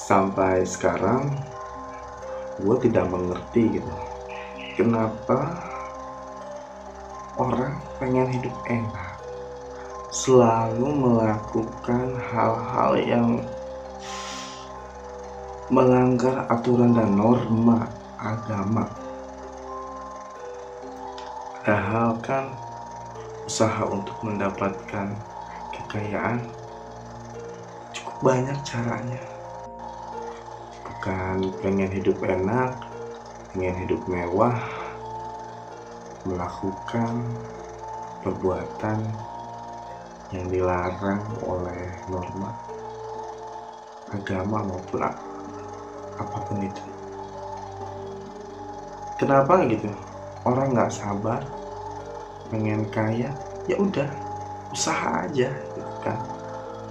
Sampai sekarang gue tidak mengerti gitu, kenapa orang pengen hidup enak selalu melakukan hal-hal yang melanggar aturan dan norma agama. Padahal kan usaha untuk mendapatkan kekayaan cukup banyak caranya. Bukan pengen hidup enak, pengen hidup mewah, melakukan perbuatan yang dilarang oleh norma agama maupun apapun itu. Kenapa gitu? Orang nggak sabar, pengen kaya, ya udah usaha aja, gitu kan?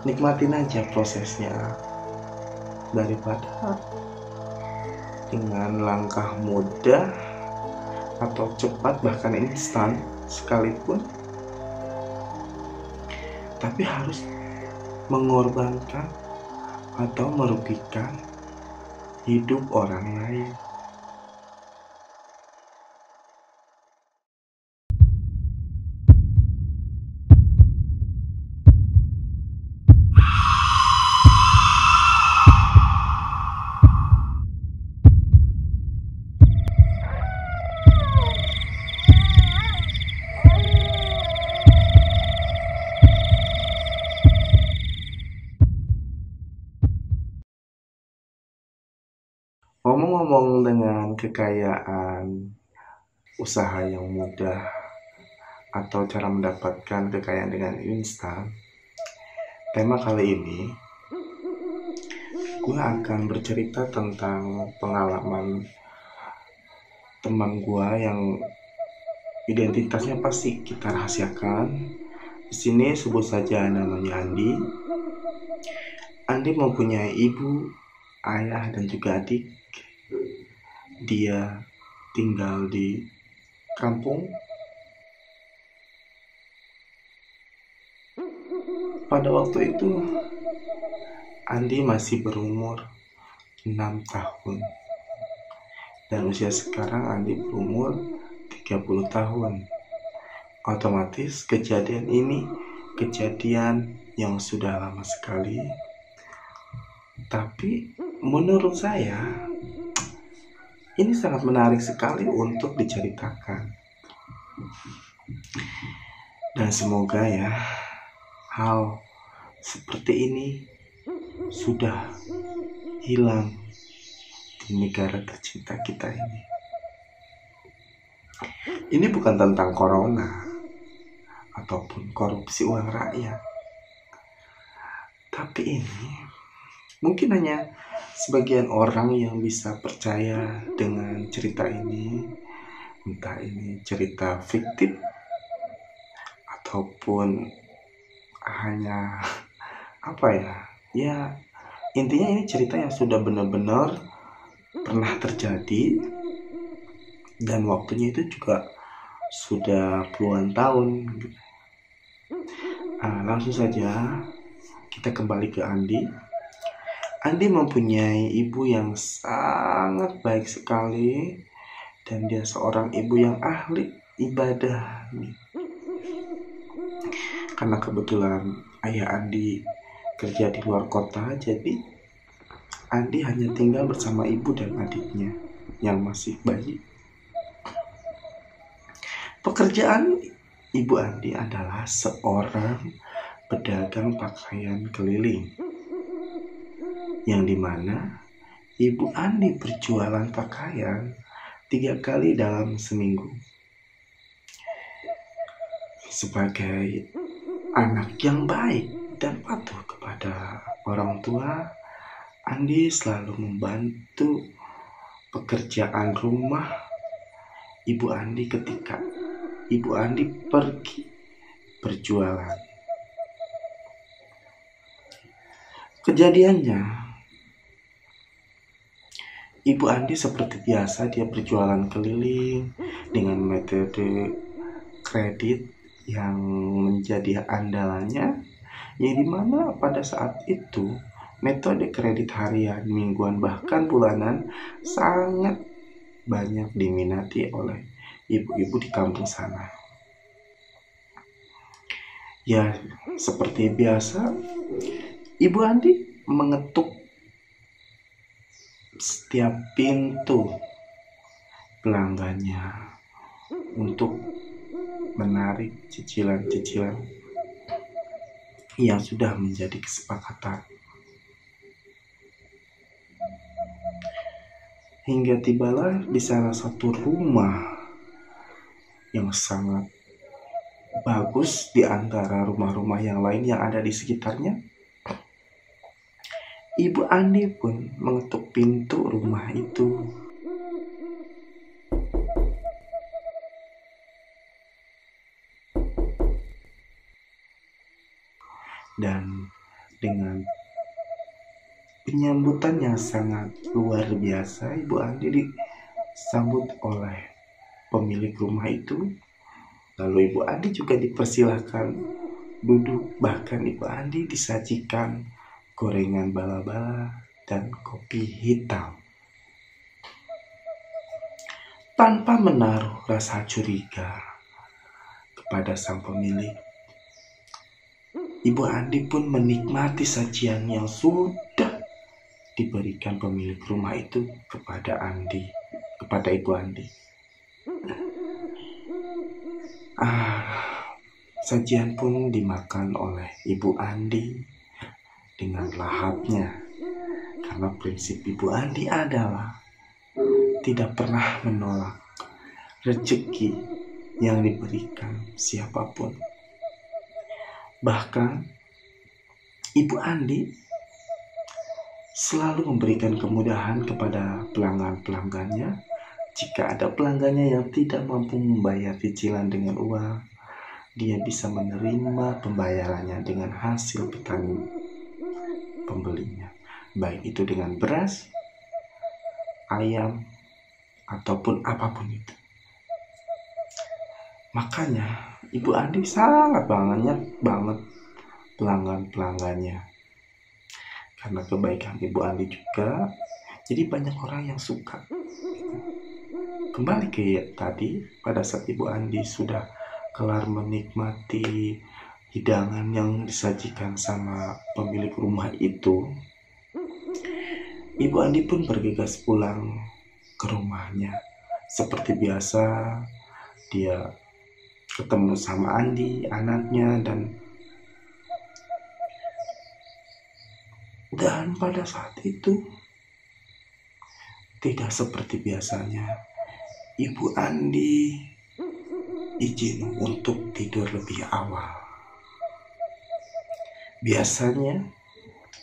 Nikmatin aja prosesnya daripada dengan langkah mudah atau cepat bahkan instan sekalipun, tapi harus mengorbankan atau merugikan hidup orang lain. Ngomong-ngomong dengan kekayaan, usaha yang mudah, atau cara mendapatkan kekayaan dengan instan, tema kali ini gue akan bercerita tentang pengalaman teman gue yang identitasnya pasti kita rahasiakan. Di sini sebut saja namanya Andi. Andi mempunyai ibu, ayah, dan juga adik. Dia tinggal di kampung. Pada waktu itu Andi masih berumur 6 tahun. Dan usia sekarang Andi berumur 30 tahun. Otomatis kejadian ini kejadian yang sudah lama sekali. Tapi menurut saya ini sangat menarik sekali untuk diceritakan. Dan semoga ya hal seperti ini sudah hilang di negara tercinta kita ini. Ini bukan tentang corona ataupun korupsi uang rakyat, tapi ini mungkin hanya sebagian orang yang bisa percaya dengan cerita ini, entah ini cerita fiktif ataupun hanya ya intinya ini cerita yang sudah benar-benar pernah terjadi dan waktunya itu juga sudah puluhan tahun. Langsung saja kita kembali ke Andi. Andi mempunyai ibu yang sangat baik sekali dan dia seorang ibu yang ahli ibadah. Karena kebetulan ayah Andi kerja di luar kota, jadi Andi hanya tinggal bersama ibu dan adiknya yang masih bayi. Pekerjaan ibu Andi adalah seorang pedagang pakaian keliling, yang dimana ibu Andi berjualan pakaian 3 kali dalam seminggu. Sebagai anak yang baik dan patuh kepada orang tua, Andi selalu membantu pekerjaan rumah ibu Andi ketika ibu Andi pergi berjualan. Kejadiannya, ibu Andi seperti biasa dia berjualan keliling dengan metode kredit yang menjadi andalannya, yang dimana pada saat itu metode kredit harian, mingguan, bahkan bulanan sangat banyak diminati oleh ibu-ibu di kampung sana. Ya, seperti biasa, Ibu Andi mengetuk setiap pintu pelanggannya untuk menarik cicilan-cicilan yang sudah menjadi kesepakatan. Hingga tibalah di salah satu rumah yang sangat bagus di antara rumah-rumah yang lain yang ada di sekitarnya. Ibu Andi pun mengetuk pintu rumah itu. Dan dengan penyambutan yang sangat luar biasa, Ibu Andi disambut oleh pemilik rumah itu. Lalu Ibu Andi juga dipersilahkan duduk, bahkan Ibu Andi disajikan gorengan bala-bala dan kopi hitam. Tanpa menaruh rasa curiga kepada sang pemilik, Ibu Andi pun menikmati sajian yang sudah diberikan pemilik rumah itu kepada Ibu Andi. Sajian pun dimakan oleh Ibu Andi dengan lahapnya, karena prinsip Ibu Andi adalah tidak pernah menolak rezeki yang diberikan siapapun. Bahkan Ibu Andi selalu memberikan kemudahan kepada pelanggan-pelanggannya. Jika ada pelanggannya yang tidak mampu membayar cicilan dengan uang, dia bisa menerima pembayarannya dengan hasil petani pembelinya, baik itu dengan beras, ayam, ataupun apapun itu. Makanya Ibu Andi sangat banyak banget pelanggan-pelanggannya. Karena kebaikan Ibu Andi juga, jadi banyak orang yang suka. Kembali ke tadi, pada saat Ibu Andi sudah kelar menikmati hidangan yang disajikan sama pemilik rumah itu, Ibu Andi pun bergegas pulang ke rumahnya. Seperti biasa, dia ketemu sama Andi, anaknya, dan pada saat itu tidak seperti biasanya. Ibu Andi izin untuk tidur lebih awal. Biasanya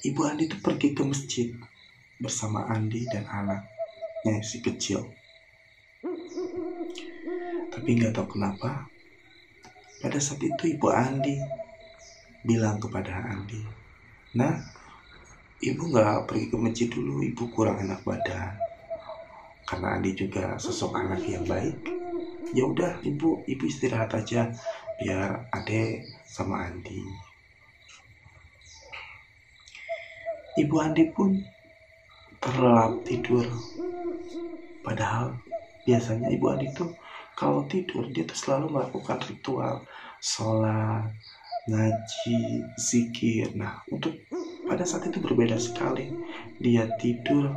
Ibu Andi itu pergi ke masjid bersama Andi dan anaknya si kecil. Tapi nggak tahu kenapa, pada saat itu Ibu Andi bilang kepada Andi, "Nah, Ibu nggak pergi ke masjid dulu, Ibu kurang enak badan." Karena Andi juga sosok anak yang baik. Ya udah, ibu istirahat aja biar Ade sama Andi. Ibu Andi pun terlelap tidur. Padahal biasanya Ibu Andi tuh kalau tidur dia tuh selalu melakukan ritual sholat, ngaji, zikir. Nah, untuk pada saat itu berbeda sekali. Dia tidur,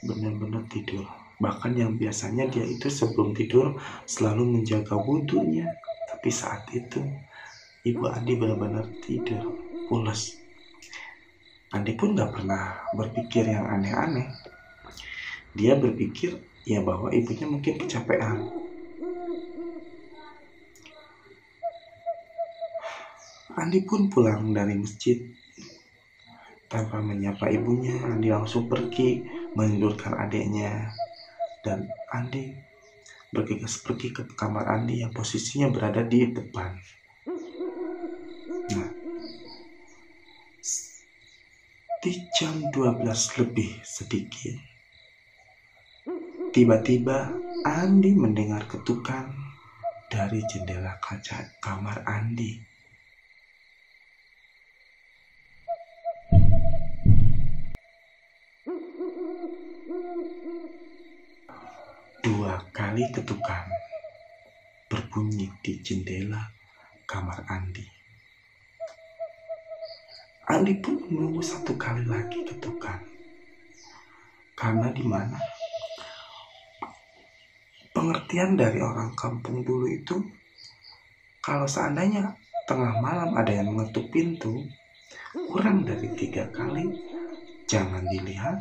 benar-benar tidur. Bahkan yang biasanya dia itu sebelum tidur selalu menjaga wudhunya. Tapi saat itu Ibu Andi benar-benar tidur pulas. Andi pun gak pernah berpikir yang aneh-aneh. Dia berpikir ya bahwa ibunya mungkin kecapean. Andi pun pulang dari masjid tanpa menyapa ibunya. Andi langsung pergi menidurkan adiknya. Dan Andi bergegas pergi ke kamar Andi yang posisinya berada di depan. Nah, di jam 12 lebih sedikit, tiba-tiba Andi mendengar ketukan dari jendela kaca kamar Andi. kali ketukan berbunyi di jendela kamar Andi. Andi pun menunggu 1 kali lagi ketukan. Karena di mana pengertian dari orang kampung dulu itu, kalau seandainya tengah malam ada yang mengetuk pintu, kurang dari 3 kali jangan dilihat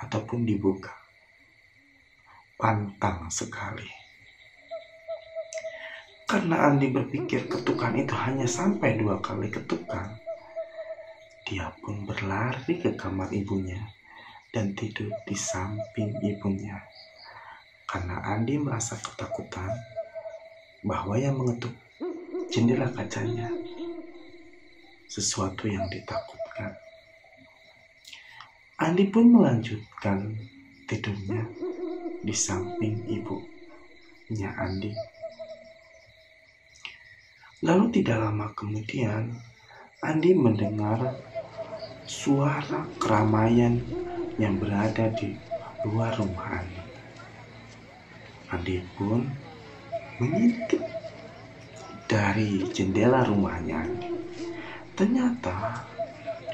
ataupun dibuka. Pantang sekali. Karena Andi berpikir ketukan itu hanya sampai 2 kali ketukan, dia pun berlari ke kamar ibunya dan tidur di samping ibunya. Karena Andi merasa ketakutan bahwa yang mengetuk jendela kacanya sesuatu yang ditakutkan. Andi pun melanjutkan tidurnya di samping ibunya Andi. Lalu tidak lama kemudian, Andi mendengar suara keramaian yang berada di luar rumah Andi. Andi pun mengintip dari jendela rumahnya Andi. Ternyata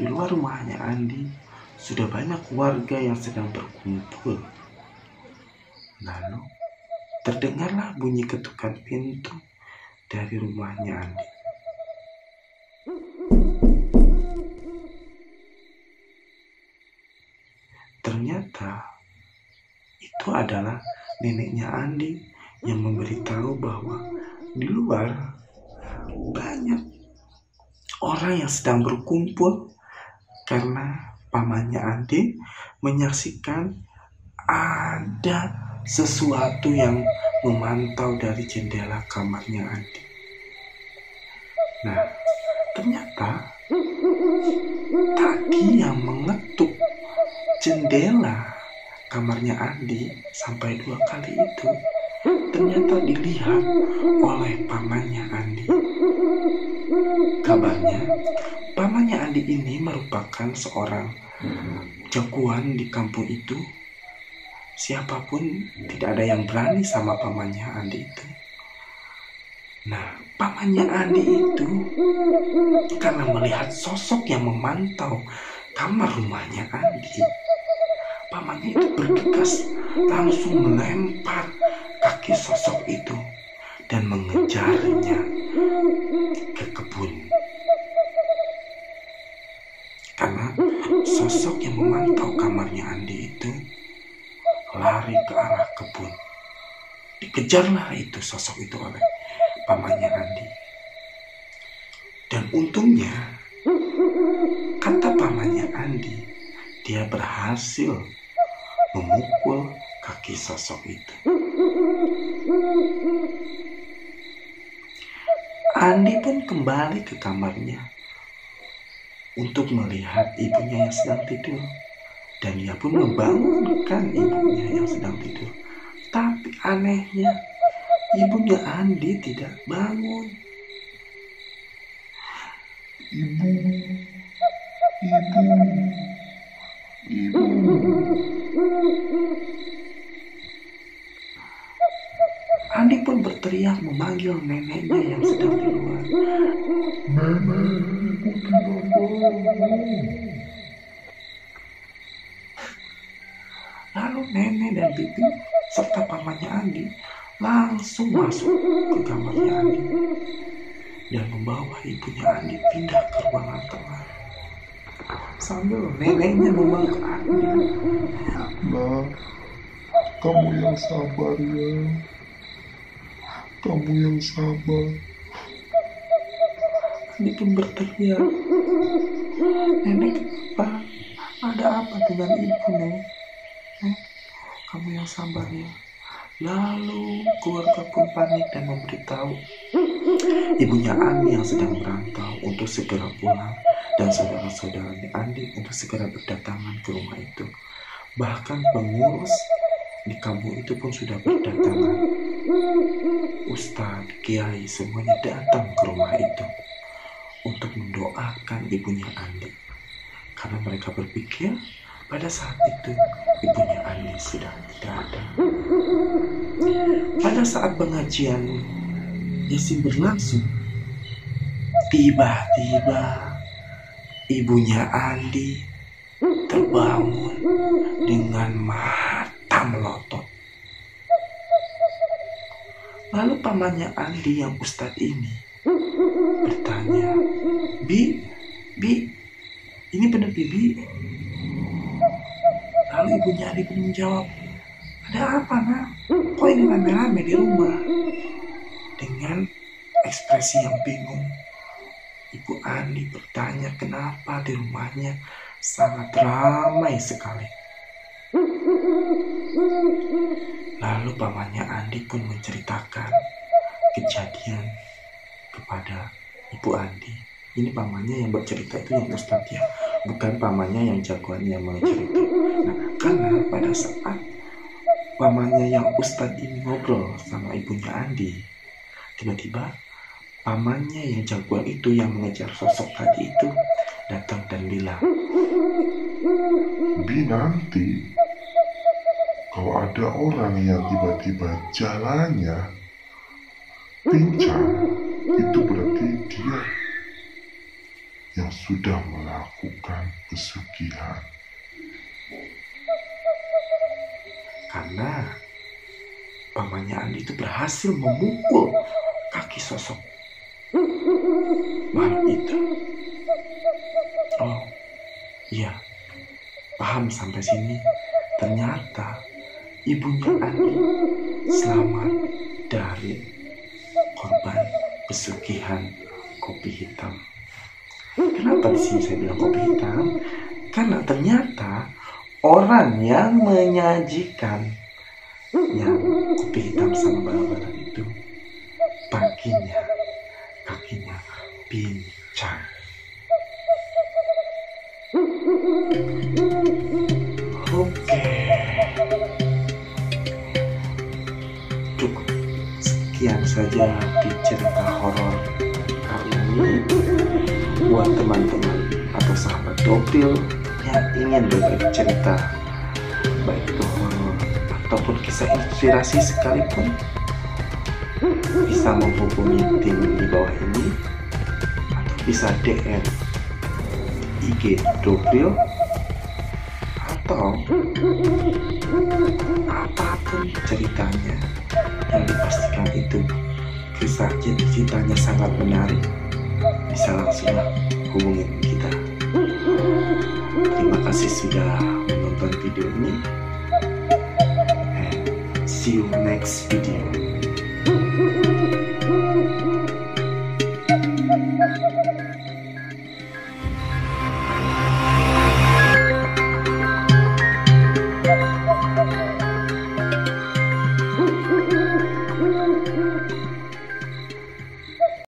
di luar rumahnya Andi sudah banyak warga yang sedang berkumpul. Lalu terdengarlah bunyi ketukan pintu dari rumahnya Andi. Ternyata itu adalah neneknya Andi yang memberitahu bahwa di luar banyak orang yang sedang berkumpul karena pamannya Andi menyaksikan ada sesuatu yang memantau dari jendela kamarnya Andi. Nah, ternyata tadi yang mengetuk jendela kamarnya Andi sampai 2 kali itu ternyata dilihat oleh pamannya Andi. Kabarnya, pamannya Andi ini merupakan seorang jagoan di kampung itu. Siapapun tidak ada yang berani sama pamannya Andi itu. Nah, pamannya Andi itu karena melihat sosok yang memantau kamar rumahnya Andi, pamannya itu bergegas langsung melempar kaki sosok itu dan mengejarnya ke kebun. Karena sosok yang memantau kamarnya Andi itu lari ke arah kebun. Dikejarlah itu sosok itu oleh pamannya Andi. Dan untungnya, kata pamannya Andi, dia berhasil memukul kaki sosok itu. Andi pun kembali ke kamarnya untuk melihat ibunya yang sedang tidur. Dan ia pun membangunkan ibunya yang sedang tidur. Tapi anehnya, ibunya Andi tidak bangun. Ibu. Andi pun berteriak memanggil neneknya yang sedang di luar. Nenek, ibu tidak bangun. Lalu nenek dan bibi serta pamannya Andi langsung masuk ke kamarnya Andi dan membawa ibunya Andi pindah ke ruangan tengah sambil neneknya memeluk Andi. Nah, kamu yang sabar ya. Kamu yang sabar. Andi pun berteriak, nenek kenapa? Ada apa dengan ibu, Nek? Kamu yang sabar ya. Lalu keluarga pun panik dan memberitahu ibunya Andi yang sedang merantau untuk segera pulang dan saudara-saudaranya Andi untuk segera berdatangan ke rumah itu. Bahkan pengurus di kampung itu pun sudah berdatangan. Ustadz, kiai semuanya datang ke rumah itu untuk mendoakan ibunya Andi. Karena mereka berpikir Pada saat itu ibunya Andi sudah tidak ada. Pada saat pengajian Yasin berlangsung, tiba-tiba ibunya Andi terbangun dengan mata melotot. Lalu pamannya Andi yang Ustadz ini bertanya, Bi, ini benar Bibi? Lalu ibunya Andi pun menjawab, ada apa nak? Kok ini rame-rame di rumah? Dengan ekspresi yang bingung, Ibu Andi bertanya kenapa di rumahnya sangat ramai sekali. Lalu pamannya Andi pun menceritakan kejadian kepada Ibu Andi. Ini pamannya yang bercerita itu yang Ustadz ya, bukan pamannya yang jagoan yang mencerita. Nah, karena pada saat pamannya yang Ustadz ini ngobrol sama ibunya Andi, tiba-tiba pamannya yang jagoan itu yang mengejar sosok tadi itu datang dan bilang, Bi, nanti kalau ada orang yang tiba-tiba jalannya pincang, itu berarti dia yang sudah melakukan pesugihan. karena pamannya Andi itu berhasil memukul kaki sosok makhluk itu. Oh iya, paham sampai sini. Ternyata ibunya Andi selamat dari korban pesugihan kopi hitam. Kenapa di sini saya bilang kopi hitam? Karena ternyata orang yang menyajikan yang kopi hitam sama bala-bala itu kakinya pincang. Oke, cukup sekian saja di cerita horor kali ini. Buat teman-teman atau sahabat Dobril yang ingin berbagi cerita, baik itu horor ataupun kisah inspirasi sekalipun, bisa menghubungi tim di bawah ini atau bisa DM IG Dobril atau apapun ceritanya yang dipastikan itu kisah ceritanya sangat menarik, bisa langsung hubungin kita. Terima kasih sudah menonton video ini, and see you next video.